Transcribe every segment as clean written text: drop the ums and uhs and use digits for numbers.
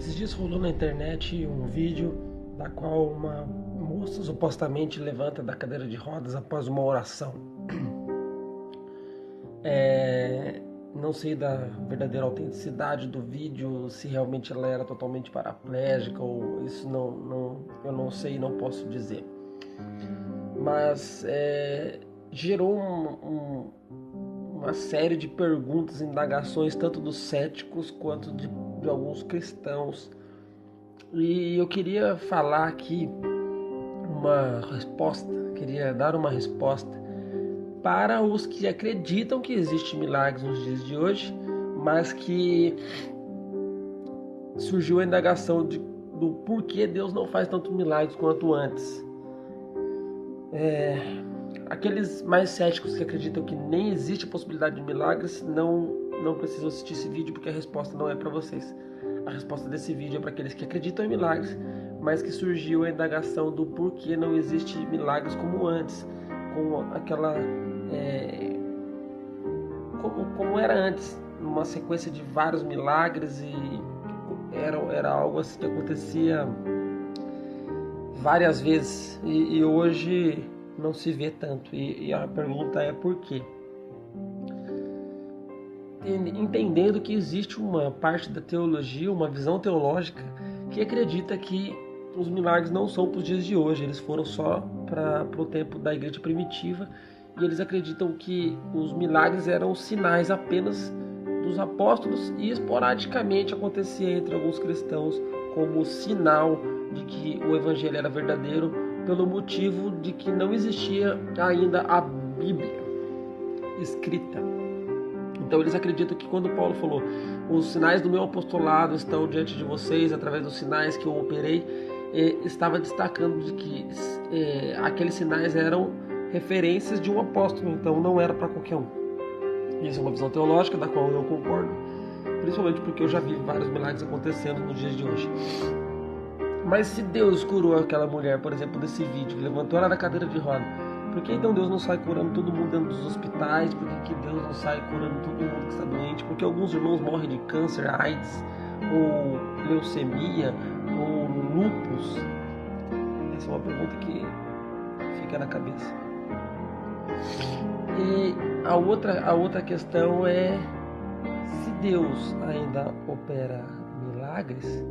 Esses dias rolou na internet um vídeo da qual uma moça supostamente levanta da cadeira de rodas após uma oração. Não sei da verdadeira autenticidade do vídeo, se realmente ela era totalmente paraplégica ou isso eu não sei, não posso dizer. Mas gerou uma série de perguntas, indagações, tanto dos céticos quanto de alguns cristãos. E eu queria falar aqui queria dar uma resposta para os que acreditam que existem milagres nos dias de hoje, mas que surgiu a indagação do porquê Deus não faz tantos milagres quanto antes. Aqueles mais céticos que acreditam que nem existe a possibilidade de milagres não precisam assistir esse vídeo, porque a resposta não é para vocês. A resposta desse vídeo é para aqueles que acreditam em milagres, mas que surgiu a indagação do porquê não existe milagres como antes, com aquela como era antes, uma sequência de vários milagres, e era algo assim que acontecia várias vezes, e hoje não se vê tanto. E a pergunta é por quê? Entendendo que existe uma parte da teologia, uma visão teológica, que acredita que os milagres não são para os dias de hoje, eles foram só para o tempo da igreja primitiva, e eles acreditam que os milagres eram sinais apenas dos apóstolos e esporadicamente acontecia entre alguns cristãos como sinal de que o evangelho era verdadeiro, pelo motivo de que não existia ainda a Bíblia escrita. Então eles acreditam que quando Paulo falou: os sinais do meu apostolado estão diante de vocês através dos sinais que eu operei, estava destacando de que aqueles sinais eram referências de um apóstolo, então não era para qualquer um. Isso é uma visão teológica da qual eu não concordo, principalmente porque eu já vi vários milagres acontecendo nos dias de hoje. Mas se Deus curou aquela mulher, por exemplo, desse vídeo, que levantou ela da cadeira de roda, por que então Deus não sai curando todo mundo dentro dos hospitais? Por que Deus não sai curando todo mundo que está doente? Porque alguns irmãos morrem de câncer, AIDS, ou leucemia, ou lúpus? Essa é uma pergunta que fica na cabeça. E a outra questão é: se Deus ainda opera milagres,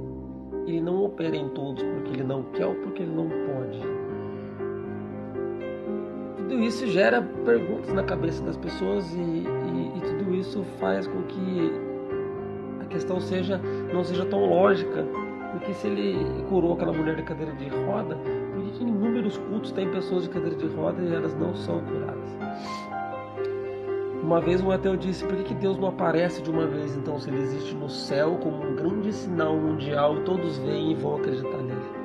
Ele não opera em todos porque Ele não quer ou porque Ele não pode. Tudo isso gera perguntas na cabeça das pessoas, e tudo isso faz com que a questão não seja tão lógica. Porque se Ele curou aquela mulher de cadeira de roda, por que em inúmeros cultos tem pessoas de cadeira de roda e elas não são curadas? Uma vez um ateu disse: por que Deus não aparece de uma vez então, se Ele existe no céu como um grande sinal mundial, todos veem e vão acreditar nele?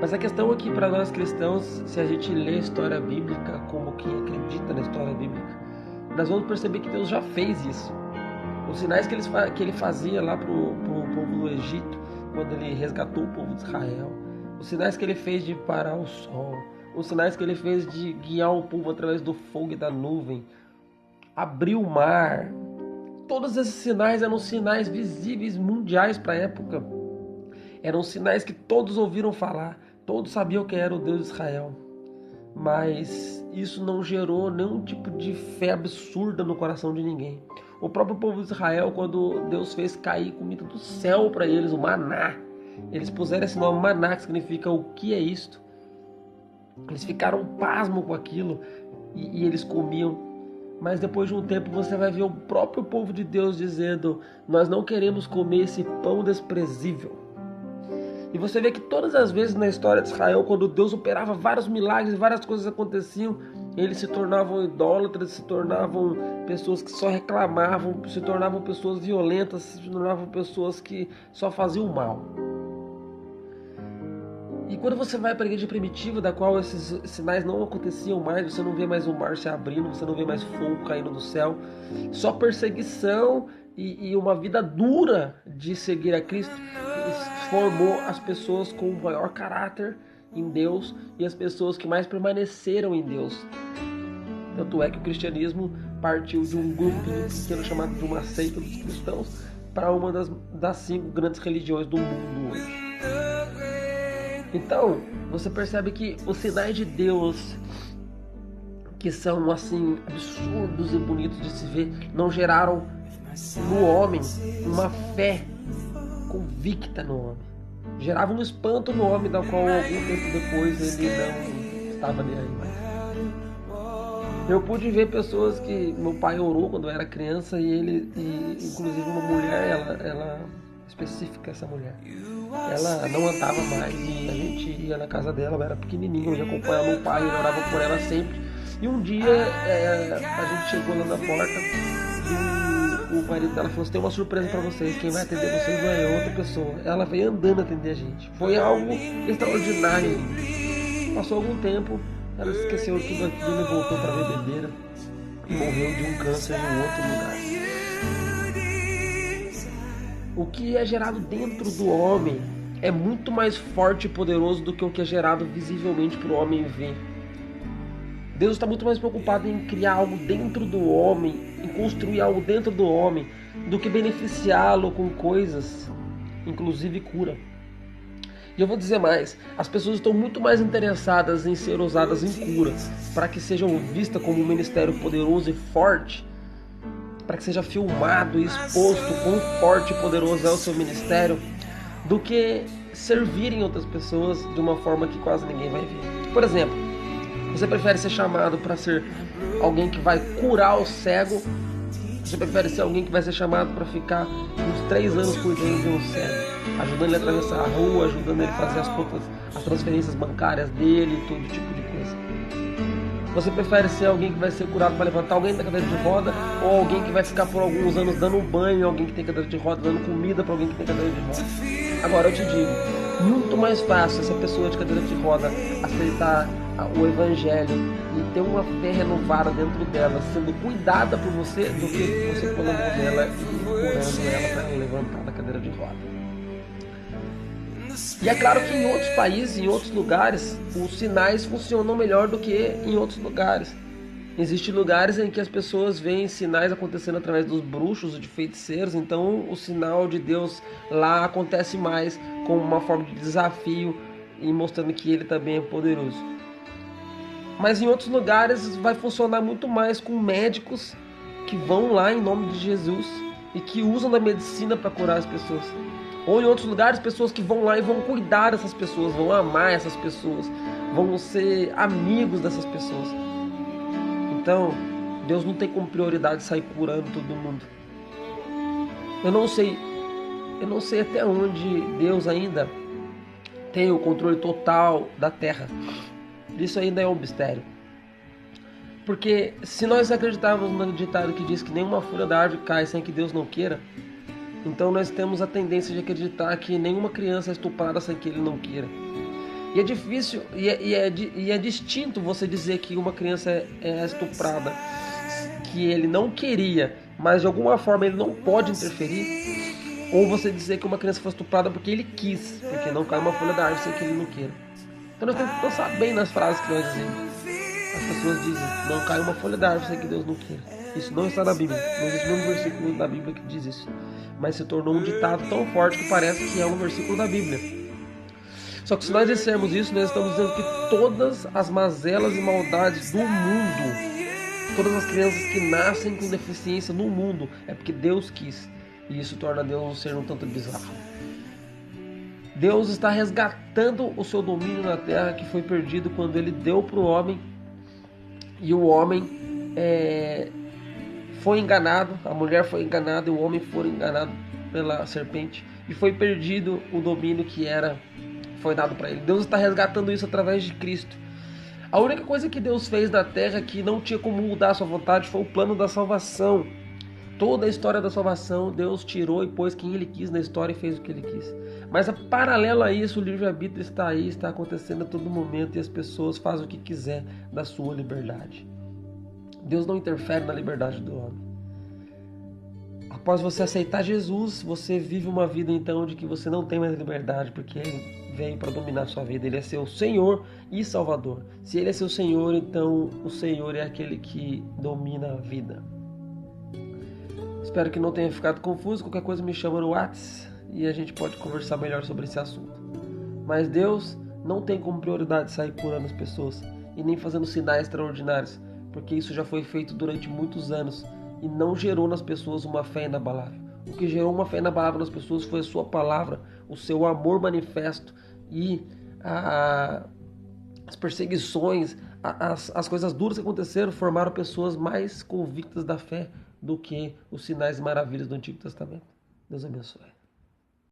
Mas a questão aqui para nós cristãos, se a gente lê a história bíblica como quem acredita na história bíblica, nós vamos perceber que Deus já fez isso. Os sinais que Ele fazia lá para o povo do Egito, quando Ele resgatou o povo de Israel, os sinais que Ele fez de parar o sol, os sinais que Ele fez de guiar o povo através do fogo e da nuvem, abrir o mar, todos esses sinais eram sinais visíveis mundiais para a época. Eram sinais que todos ouviram falar, todos sabiam quem era o Deus de Israel. Mas isso não gerou nenhum tipo de fé absurda no coração de ninguém. O próprio povo de Israel, quando Deus fez cair comida do céu para eles, o maná, eles puseram esse nome maná, que significa o que é isto. Eles ficaram pasmos com aquilo e eles comiam. Mas depois de um tempo você vai ver o próprio povo de Deus dizendo: nós não queremos comer esse pão desprezível. E você vê que todas as vezes na história de Israel, quando Deus operava vários milagres, várias coisas aconteciam, eles se tornavam idólatras, se tornavam pessoas que só reclamavam, se tornavam pessoas violentas, se tornavam pessoas que só faziam mal. E quando você vai para a igreja primitiva, da qual esses sinais não aconteciam mais, você não vê mais o mar se abrindo, você não vê mais fogo caindo do céu, só perseguição e uma vida dura de seguir a Cristo formou as pessoas com o maior caráter em Deus e as pessoas que mais permaneceram em Deus. Tanto é que o cristianismo partiu de um grupo pequeno chamado de uma seita dos cristãos, para uma das 5 grandes religiões do mundo hoje. Então, você percebe que os sinais de Deus, que são assim absurdos e bonitos de se ver, não geraram no homem uma fé convicta no homem. Gerava um espanto no homem, da qual algum tempo depois ele não estava nem aí mais. Eu pude ver pessoas que meu pai orou quando eu era criança e inclusive uma mulher, ela específica, essa mulher, ela não andava mais e a gente ia na casa dela, eu era pequenininho, eu ia acompanhar meu pai, eu orava por ela sempre. E um dia a gente chegou lá na porta e o marido dela falou: tem uma surpresa pra vocês, quem vai atender vocês não é outra pessoa. Ela veio andando atender a gente. Foi algo extraordinário. Passou algum tempo, ela esqueceu tudo aquilo e voltou pra bebedeira e morreu de um câncer em um outro lugar. O que é gerado dentro do homem é muito mais forte e poderoso do que o que é gerado visivelmente para o homem ver. Deus está muito mais preocupado em criar algo dentro do homem, em construir algo dentro do homem, do que beneficiá-lo com coisas, inclusive cura. E eu vou dizer mais, as pessoas estão muito mais interessadas em ser usadas em cura, para que sejam vistas como um ministério poderoso e forte, para que seja filmado e exposto quão forte e poderoso é o seu ministério, do que servirem outras pessoas de uma forma que quase ninguém vai ver. Por exemplo, você prefere ser chamado para ser alguém que vai curar o cego? Você prefere ser alguém que vai ser chamado para ficar uns 3 anos cuidando de um cego, ajudando ele a atravessar a rua, ajudando ele a fazer as transferências bancárias dele, todo tipo de coisa? Você prefere ser alguém que vai ser curado para levantar alguém da cadeira de roda, ou alguém que vai ficar por alguns anos dando um banho em alguém que tem cadeira de roda, dando comida para alguém que tem cadeira de roda? Agora eu te digo, muito mais fácil essa pessoa de cadeira de roda aceitar o evangelho e ter uma fé renovada dentro dela, sendo cuidada por você, do que você pôr na mão dela e curando ela para ela levantar da cadeira de roda. E é claro que em outros países, em outros lugares, os sinais funcionam melhor do que em outros lugares. Existem lugares em que as pessoas veem sinais acontecendo através dos bruxos ou de feiticeiros, então o sinal de Deus lá acontece mais como uma forma de desafio e mostrando que ele também é poderoso. Mas em outros lugares vai funcionar muito mais com médicos que vão lá em nome de Jesus e que usam da medicina para curar as pessoas. Ou em outros lugares, pessoas que vão lá e vão cuidar dessas pessoas, vão amar essas pessoas, vão ser amigos dessas pessoas. Então, Deus não tem como prioridade sair curando todo mundo. Eu não sei até onde Deus ainda tem o controle total da terra. Isso ainda é um mistério. Porque se nós acreditarmos no ditado que diz que nenhuma folha da árvore cai sem que Deus não queira, então nós temos a tendência de acreditar que nenhuma criança é estuprada sem que ele não queira. E é difícil, e é distinto você dizer que uma criança é estuprada, que ele não queria, mas de alguma forma ele não pode interferir, ou você dizer que uma criança foi estuprada porque ele quis, porque não cai uma folha da árvore sem que ele não queira. Então nós temos que pensar bem nas frases que nós dizemos. As pessoas dizem, não cai uma folha da árvore sem que Deus não queira. Isso não está na Bíblia, não existe nenhum versículo da Bíblia que diz isso. Mas se tornou um ditado tão forte que parece que é um versículo da Bíblia. Só que se nós dissermos isso, nós estamos dizendo que todas as mazelas e maldades do mundo, todas as crianças que nascem com deficiência no mundo, é porque Deus quis. E isso torna Deus um ser um tanto bizarro. Deus está resgatando o seu domínio na terra que foi perdido quando ele deu para o homem. E o homem foi enganado, a mulher foi enganada e o homem foi enganado pela serpente. E foi perdido o domínio que foi dado para ele. Deus está resgatando isso através de Cristo. A única coisa que Deus fez na terra que não tinha como mudar a sua vontade foi o plano da salvação. Toda a história da salvação Deus tirou e pôs quem ele quis na história e fez o que ele quis. Mas paralelo a isso, o livre-arbítrio está aí, está acontecendo a todo momento e as pessoas fazem o que quiser da sua liberdade. Deus não interfere na liberdade do homem. Após você aceitar Jesus, você vive uma vida então de que você não tem mais liberdade, porque Ele veio para dominar a sua vida. Ele é seu Senhor e Salvador. Se Ele é seu Senhor, então o Senhor é aquele que domina a vida. Espero que não tenha ficado confuso. Qualquer coisa me chama no WhatsApp e a gente pode conversar melhor sobre esse assunto. Mas Deus não tem como prioridade sair curando as pessoas e nem fazendo sinais extraordinários, porque isso já foi feito durante muitos anos e não gerou nas pessoas uma fé inabalável. O que gerou uma fé inabalável nas pessoas foi a sua palavra, o seu amor manifesto e as perseguições, as coisas duras que aconteceram formaram pessoas mais convictas da fé do que os sinais e maravilhas do Antigo Testamento. Deus abençoe.